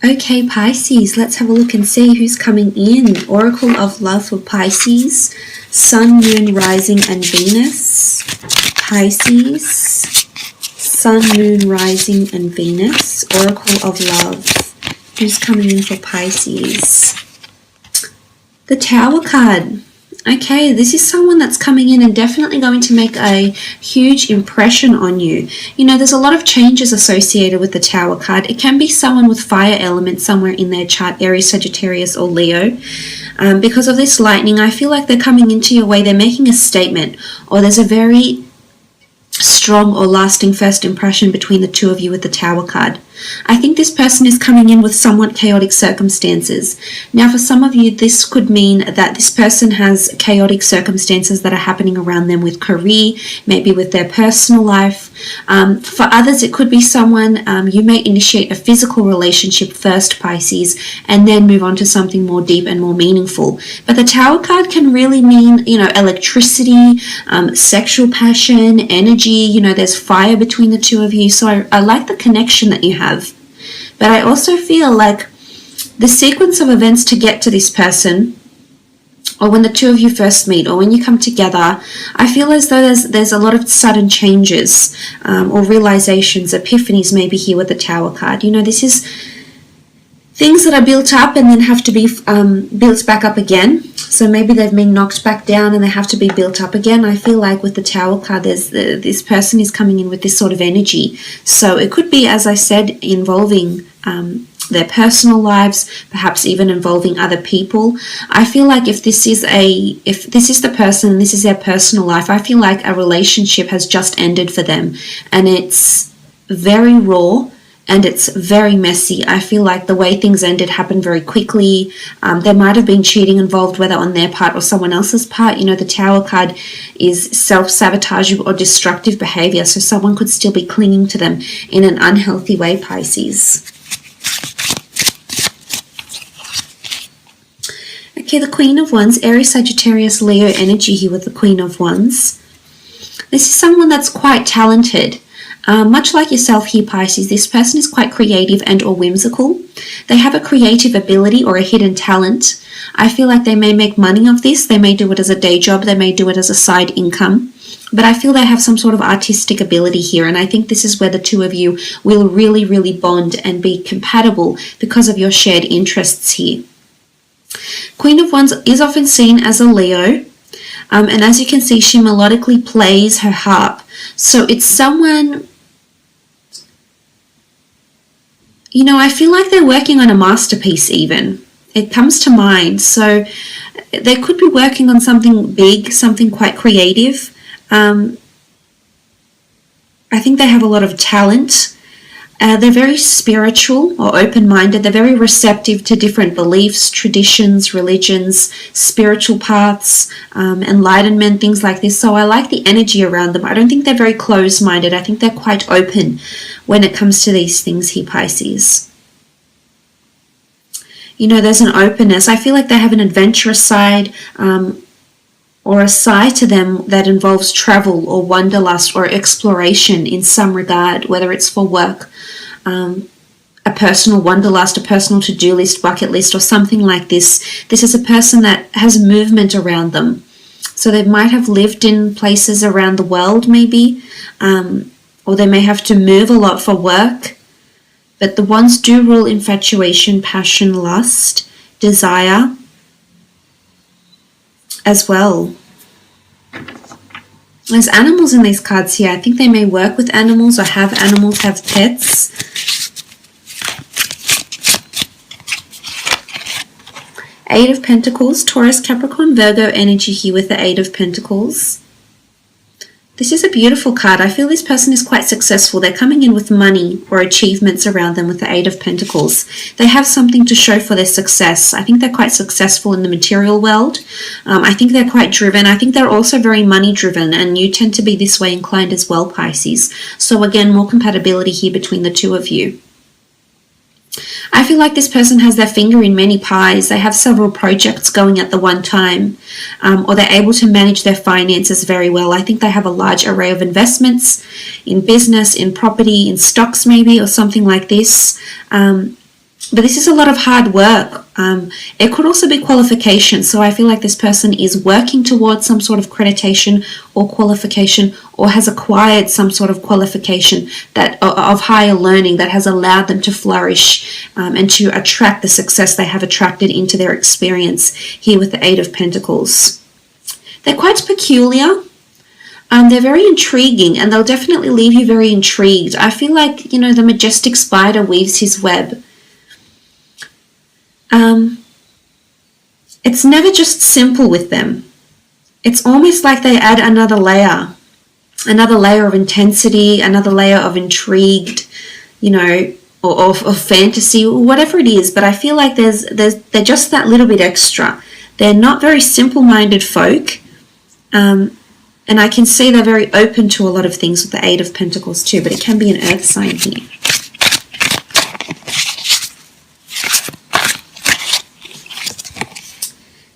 Okay, Pisces, let's have a look and see who's coming in. Oracle of Love for Pisces, Sun, Moon, Rising, and Venus. Pisces, Sun, Moon, Rising, and Venus. Oracle of Love. Who's coming in for Pisces? The Tower card. Okay, this is someone that's coming in and definitely going to make a huge impression on you. You know, there's a lot of changes associated with the Tower card. It can be someone with fire element somewhere in their chart, Aries, Sagittarius, or Leo. Because of this lightning, I feel like they're coming into your way. They're making a statement, or there's a very strong or lasting first impression between the two of you with the Tower card. I think this person is coming in with somewhat chaotic circumstances. Now, for some of you, this could mean that this person has chaotic circumstances that are happening around them with career, maybe with their personal life. For others, it could be someone, you may initiate a physical relationship first, Pisces, and then move on to something more deep and more meaningful. But the Tower card can really mean, you know, electricity, sexual passion, energy, you know, there's fire between the two of you. So I like the connection that you have. But I also feel like the sequence of events to get to this person, or when the two of you first meet, or when you come together, I feel as though there's a lot of sudden changes or realizations, epiphanies maybe here with the Tower card. You know, this is things that are built up and then have to be built back up again. So maybe they've been knocked back down and they have to be built up again. I feel like with the Tower card, this person is coming in with this sort of energy. So it could be, as I said, involving their personal lives, perhaps even involving other people. I feel like if this is the person and this is their personal life, I feel like a relationship has just ended for them, and it's very raw. And it's very messy. I feel like the way things ended happened very quickly. There might have been cheating involved, whether on their part or someone else's part. You know, the Tower card is self-sabotage or destructive behavior. So someone could still be clinging to them in an unhealthy way, Pisces. Okay, the Queen of Wands, Aries, Sagittarius, Leo energy here with the Queen of Wands. This is someone that's quite talented. Much like yourself here, Pisces, this person is quite creative and or whimsical. They have a creative ability or a hidden talent. I feel like they may make money of this. They may do it as a day job. They may do it as a side income. But I feel they have some sort of artistic ability here. And I think this is where the two of you will really, really bond and be compatible because of your shared interests here. Queen of Wands is often seen as a Leo. And as you can see, she melodically plays her harp. So it's someone, you know, I feel like they're working on a masterpiece even. It comes to mind. So they could be working on something big, something quite creative. I think they have a lot of talent. They're very spiritual or open-minded. They're very receptive to different beliefs, traditions, religions, spiritual paths, enlightenment, things like this. So I like the energy around them. I don't think they're very closed-minded. I think they're quite open when it comes to these things here, Pisces. You know, there's an openness. I feel like they have an adventurous side, or a side to them that involves travel or wanderlust or exploration in some regard, whether it's for work, a personal wanderlust, a personal to-do list, bucket list, or something like this. This is a person that has movement around them. So they might have lived in places around the world maybe, or they may have to move a lot for work. But the Wands do rule infatuation, passion, lust, desire, as well. There's animals in these cards here. I think they may work with animals or have animals, have pets. Eight of Pentacles, Taurus, Capricorn, Virgo energy here with the Eight of Pentacles. This is a beautiful card. I feel this person is quite successful. They're coming in with money or achievements around them with the Eight of Pentacles. They have something to show for their success. I think they're quite successful in the material world. I think they're quite driven. I think they're also very money driven, and you tend to be this way inclined as well, Pisces. So again, more compatibility here between the two of you. I feel like this person has their finger in many pies. They have several projects going at the one time, or they're able to manage their finances very well. I think they have a large array of investments in business, in property, in stocks maybe, or something like this. But this is a lot of hard work. It could also be qualification. So I feel like this person is working towards some sort of accreditation or qualification, or has acquired some sort of qualification that of higher learning that has allowed them to flourish and to attract the success they have attracted into their experience here with the Eight of Pentacles. They're quite peculiar. They're very intriguing, and they'll definitely leave you very intrigued. I feel like, you know, the majestic spider weaves his web. It's never just simple with them. It's almost like they add another layer of intensity, another layer of intrigued, you know, or fantasy, or whatever it is. But I feel like they're just that little bit extra. They're not very simple-minded folk, and I can see they're very open to a lot of things with the Eight of Pentacles too. But it can be an earth sign here.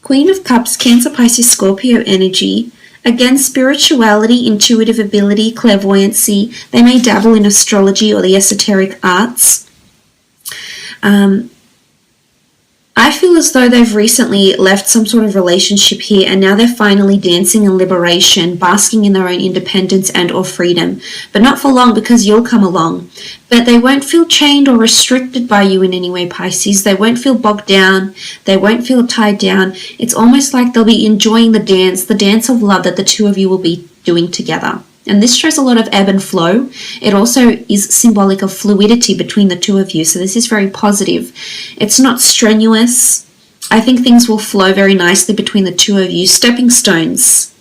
Queen of Cups, Cancer, Pisces, Scorpio energy. Again, spirituality, intuitive ability, clairvoyancy. They may dabble in astrology or the esoteric arts. I feel as though they've recently left some sort of relationship here, and now they're finally dancing in liberation, basking in their own independence and or freedom. But not for long, because you'll come along. But they won't feel chained or restricted by you in any way, Pisces. They won't feel bogged down. They won't feel tied down. It's almost like they'll be enjoying the dance of love that the two of you will be doing together. And this shows a lot of ebb and flow. It also is symbolic of fluidity between the two of you. So this is very positive. It's not strenuous. I think things will flow very nicely between the two of you. Stepping stones.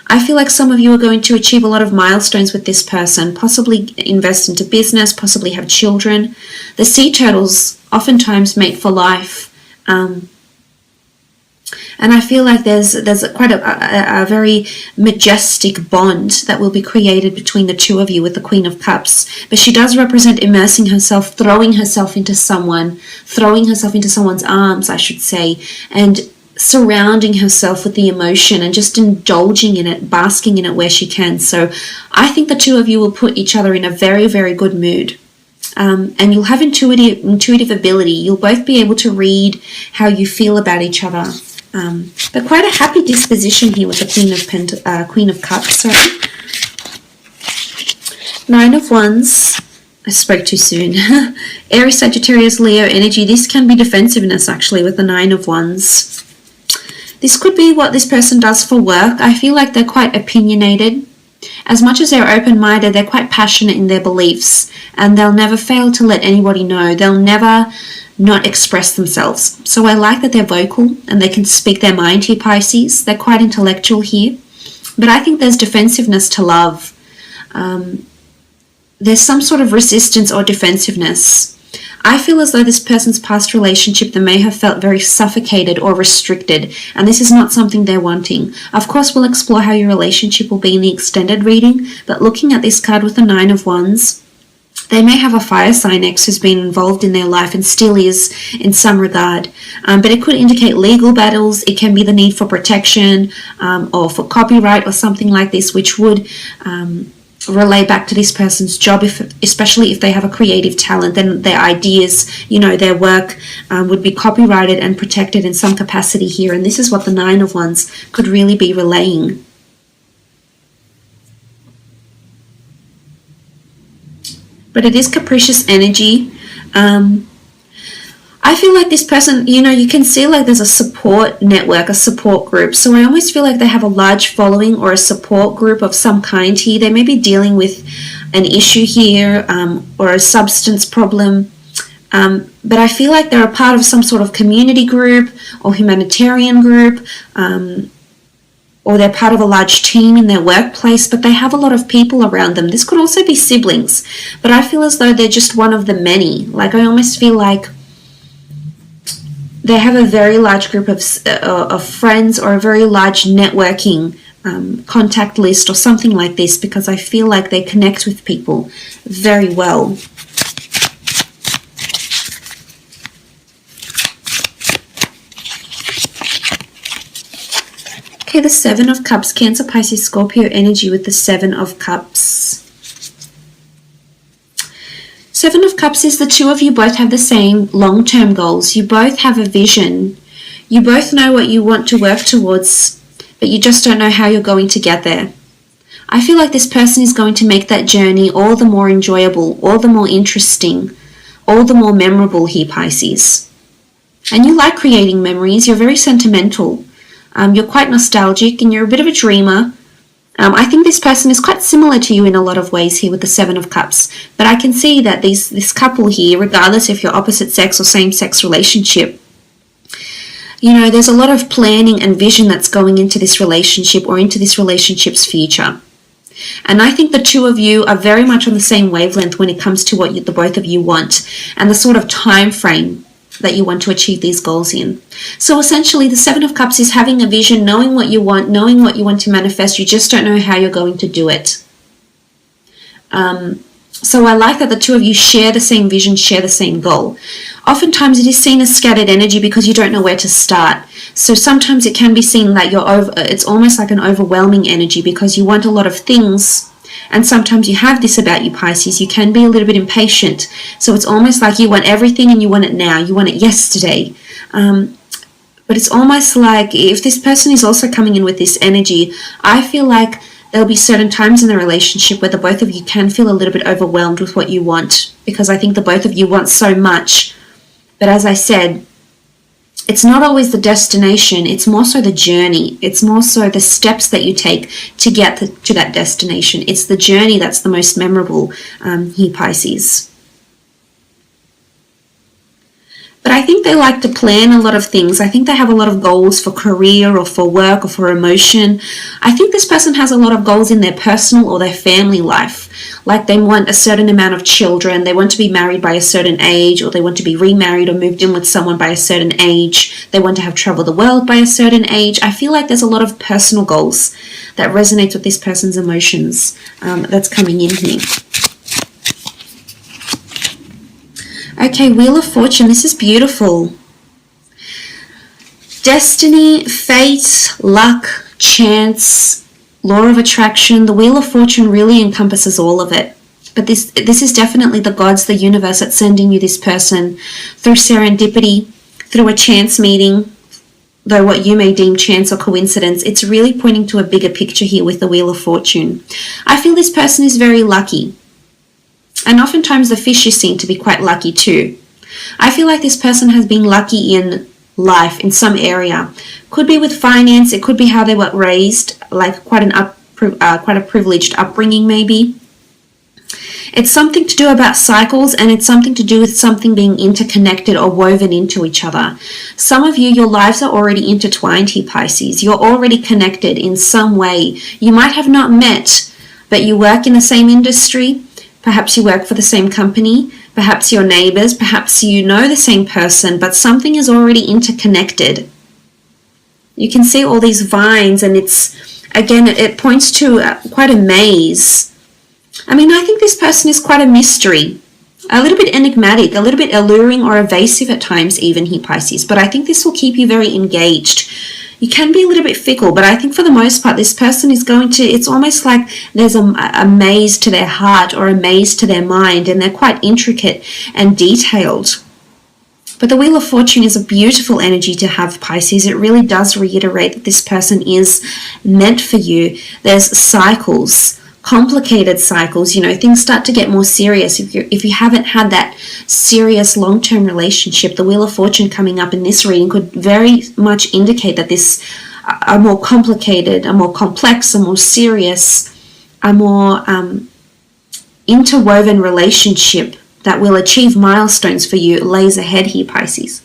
I feel like some of you are going to achieve a lot of milestones with this person, possibly invest into business, possibly have children. The sea turtles oftentimes mate for life. And I feel like there's quite a very majestic bond that will be created between the two of you with the Queen of Cups. But she does represent immersing herself, throwing herself into someone's arms, I should say, and surrounding herself with the emotion and just indulging in it, basking in it where she can. So I think the two of you will put each other in a very, very good mood. And you'll have intuitive ability. You'll both be able to read how you feel about each other. But quite a happy disposition here with the Queen of Cups. Sorry. Nine of Wands. I spoke too soon. Aries, Sagittarius, Leo energy. This can be defensiveness actually with the Nine of Wands. This could be what this person does for work. I feel like they're quite opinionated. As much as they're open-minded, they're quite passionate in their beliefs, and they'll never fail to let anybody know. They'll never not express themselves. So I like that they're vocal and they can speak their mind here, Pisces. They're quite intellectual here. But I think there's defensiveness to love. There's some sort of resistance or defensiveness. I feel as though this person's past relationship, they may have felt very suffocated or restricted, and this is not something they're wanting. Of course, we'll explore how your relationship will be in the extended reading, but looking at this card with the Nine of Wands, they may have a fire sign ex who's been involved in their life and still is in some regard. But it could indicate legal battles. It can be the need for protection or for copyright or something like this, which would relay back to this person's job, especially if they have a creative talent. Then their ideas, their work would be copyrighted and protected in some capacity here. And this is what the Nine of Wands could really be relaying. But it is capricious energy. I feel like this person, you can see like there's a support network, a support group. So I almost feel like they have a large following or a support group of some kind here. They may be dealing with an issue here or a substance problem. But I feel like they're a part of some sort of community group or humanitarian group, or they're part of a large team in their workplace, but they have a lot of people around them. This could also be siblings, but I feel as though they're just one of the many. Like I almost feel like they have a very large group of friends or a very large networking contact list or something like this, because I feel like they connect with people very well. Okay, the Seven of Cups, Cancer, Pisces, Scorpio energy with the Seven of Cups. So Seven of Cups is the two of you both have the same long-term goals. You both have a vision. You both know what you want to work towards, but you just don't know how you're going to get there. I feel like this person is going to make that journey all the more enjoyable, all the more interesting, all the more memorable here, Pisces. And you like creating memories. You're very sentimental. You're quite nostalgic and you're a bit of a dreamer. I think this person is quite similar to you in a lot of ways here with the Seven of Cups. But I can see that this couple here, regardless if you're opposite sex or same-sex relationship, you know, there's a lot of planning and vision that's going into this relationship or into this relationship's future. And I think the two of you are very much on the same wavelength when it comes to what the both of you want and the sort of time frame that you want to achieve these goals in. So essentially, the Seven of Cups is having a vision, knowing what you want to manifest. You just don't know how you're going to do it. So I like that the two of you share the same vision, share the same goal. Oftentimes it is seen as scattered energy because you don't know where to start. So sometimes it can be seen that it's almost like an overwhelming energy because you want a lot of things. And sometimes you have this about you, Pisces. You can be a little bit impatient. So it's almost like you want everything and you want it now. You want it yesterday. But it's almost like if this person is also coming in with this energy, I feel like there'll be certain times in the relationship where the both of you can feel a little bit overwhelmed with what you want, because I think the both of you want so much. But as I said, it's not always the destination, it's more so the journey. It's more so the steps that you take to get to that destination. It's the journey that's the most memorable here, Pisces. But I think they like to plan a lot of things. I think they have a lot of goals for career or for work or for emotion. I think this person has a lot of goals in their personal or their family life. Like they want a certain amount of children, they want to be married by a certain age, or they want to be remarried or moved in with someone by a certain age. They want to have traveled the world by a certain age. I feel like there's a lot of personal goals that resonate with this person's emotions that's coming in here. Okay, Wheel of Fortune, this is beautiful. Destiny, fate, luck, chance, law of attraction. The Wheel of Fortune really encompasses all of it. But this is definitely the gods, the universe that's sending you this person through serendipity, through a chance meeting, though what you may deem chance or coincidence. It's really pointing to a bigger picture here with the Wheel of Fortune. I feel this person is very lucky. And oftentimes the fishes seem to be quite lucky too. I feel like this person has been lucky in life in some area. Could be with finance, it could be how they were raised, like quite a privileged upbringing maybe. It's something to do about cycles, and it's something to do with something being interconnected or woven into each other. Some of you, your lives are already intertwined here, Pisces. You're already connected in some way. You might have not met, but you work in the same industry. Perhaps you work for the same company, perhaps you're neighbors, perhaps you know the same person, but something is already interconnected. You can see all these vines, and it points to quite a maze. I mean, I think this person is quite a mystery, a little bit enigmatic, a little bit alluring or evasive at times even here, Pisces, but I think this will keep you very engaged. You can be a little bit fickle, but I think for the most part, this person is it's almost like there's a maze to their heart or a maze to their mind, and they're quite intricate and detailed. But the Wheel of Fortune is a beautiful energy to have, Pisces. It really does reiterate that this person is meant for you. There's cycles, complicated cycles, you know, things start to get more serious. If you haven't had that serious long-term relationship, the Wheel of Fortune coming up in this reading could very much indicate that this a more complicated, a more complex, a more serious, a more interwoven relationship that will achieve milestones for you lays ahead here, Pisces.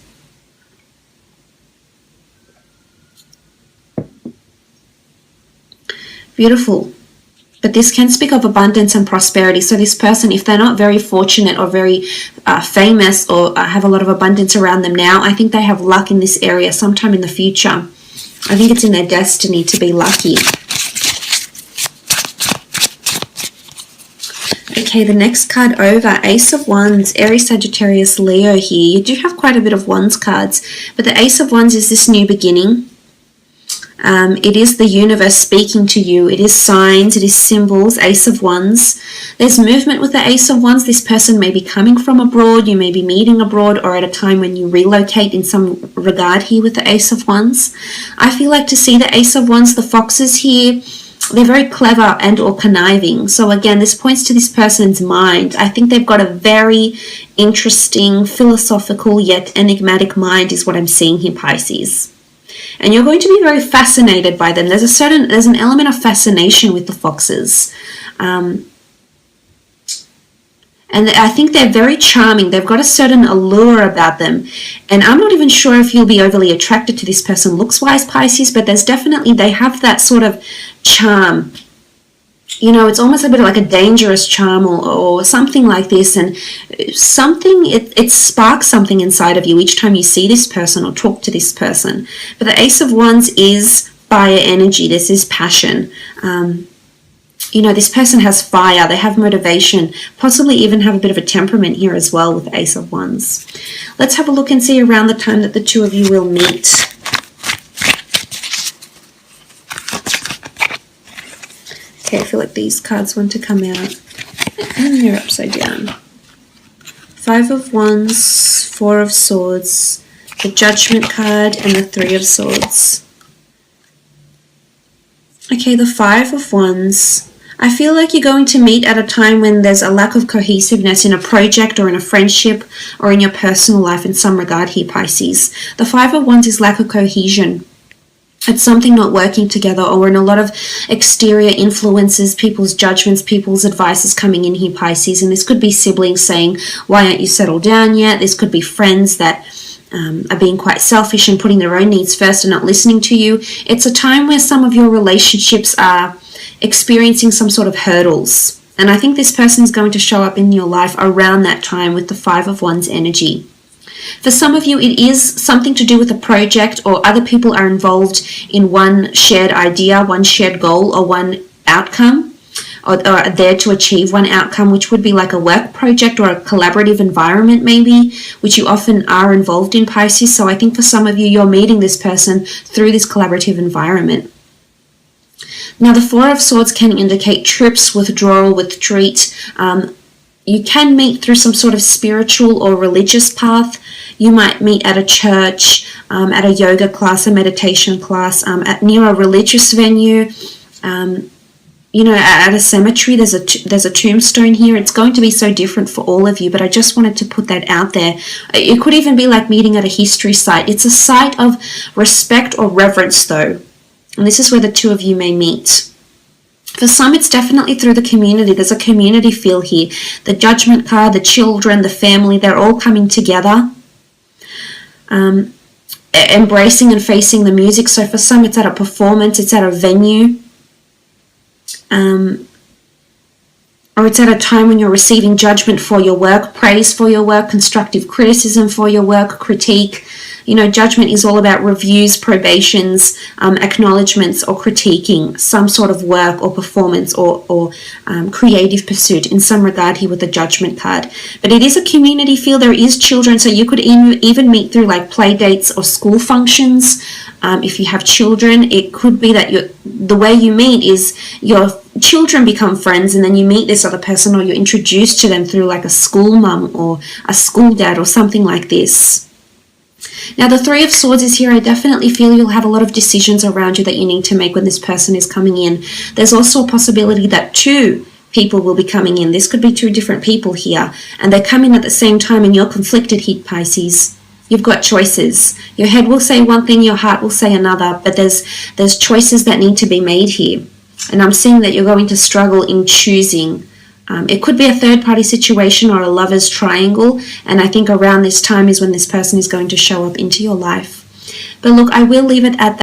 Beautiful. But this can speak of abundance and prosperity. So this person, if they're not very fortunate or very famous or have a lot of abundance around them now, I think they have luck in this area sometime in the future. I think it's in their destiny to be lucky. Okay, the next card over, Ace of Wands, Aries, Sagittarius, Leo here. You do have quite a bit of Wands cards, but the Ace of Wands is this new beginning. It is the universe speaking to you. It is signs, it is symbols, Ace of Wands. There's movement with the Ace of Wands. This person may be coming from abroad. You may be meeting abroad or at a time when you relocate in some regard here with the Ace of Wands. I feel like to see the Ace of Wands, the foxes here, they're very clever and or conniving. So again, this points to this person's mind. I think they've got a very interesting, philosophical yet enigmatic mind is what I'm seeing here, Pisces. And you're going to be very fascinated by them. There's an element of fascination with the foxes. And I think they're very charming. They've got a certain allure about them. And I'm not even sure if you'll be overly attracted to this person looks-wise, Pisces, but there's definitely, they have that sort of charm. You know, it's almost a bit like a dangerous charm or something like this. And something, it sparks something inside of you each time you see this person or talk to this person. But the Ace of Wands is fire energy. This is passion. You know, this person has fire, they have motivation, possibly even have a bit of a temperament here as well with the Ace of Wands. Let's have a look and see around the time that the two of you will meet. Okay, I feel like these cards want to come out. And they're upside down. Five of Wands, Four of Swords, the Judgment card, and the Three of Swords. Okay, the Five of Wands. I feel like you're going to meet at a time when there's a lack of cohesiveness in a project or in a friendship or in your personal life in some regard here, Pisces. The Five of Wands is lack of cohesion. It's something not working together, or in a lot of exterior influences, people's judgments, people's advices coming in here, Pisces. And this could be siblings saying, why aren't you settled down yet? This could be friends that are being quite selfish and putting their own needs first and not listening to you. It's a time where some of your relationships are experiencing some sort of hurdles. And I think this person is going to show up in your life around that time with the Five of Wands energy. For some of you, it is something to do with a project, or other people are involved in one shared idea, one shared goal, or one outcome, or are there to achieve one outcome, which would be like a work project or a collaborative environment maybe, which you often are involved in, Pisces. So I think for some of you, you're meeting this person through this collaborative environment. Now, the Four of Swords can indicate trips, withdrawal, retreat. You can meet through some sort of spiritual or religious path. You might meet at a church, at a yoga class, a meditation class, near a religious venue. You know, at a cemetery. There's a tombstone here. It's going to be so different for all of you, but I just wanted to put that out there. It could even be like meeting at a history site. It's a site of respect or reverence, though. And this is where the two of you may meet. For some, it's definitely through the community. There's a community feel here. The Judgment card, the children, the family, they're all coming together, embracing and facing the music. So for some, it's at a performance, it's at a venue, or it's at a time when you're receiving judgment for your work, praise for your work, constructive criticism for your work, critique. You know, judgment is all about reviews, probations, acknowledgements, or critiquing some sort of work or performance or creative pursuit in some regard here with the Judgment card. But it is a community feel. There is children, so you could even meet through like play dates or school functions. If you have children, it could be that the way you meet is your children become friends, and then you meet this other person, or you're introduced to them through like a school mum or a school dad or something like this. Now, the Three of Swords is here. I definitely feel you'll have a lot of decisions around you that you need to make when this person is coming in. There's also a possibility that two people will be coming in. This could be two different people here, and they come in at the same time, and you're conflicted here, Pisces. You've got choices. Your head will say one thing, your heart will say another, but there's choices that need to be made here. And I'm seeing that you're going to struggle in choosing. It could be a third-party situation or a lover's triangle, and I think around this time is when this person is going to show up into your life. But look, I will leave it at that.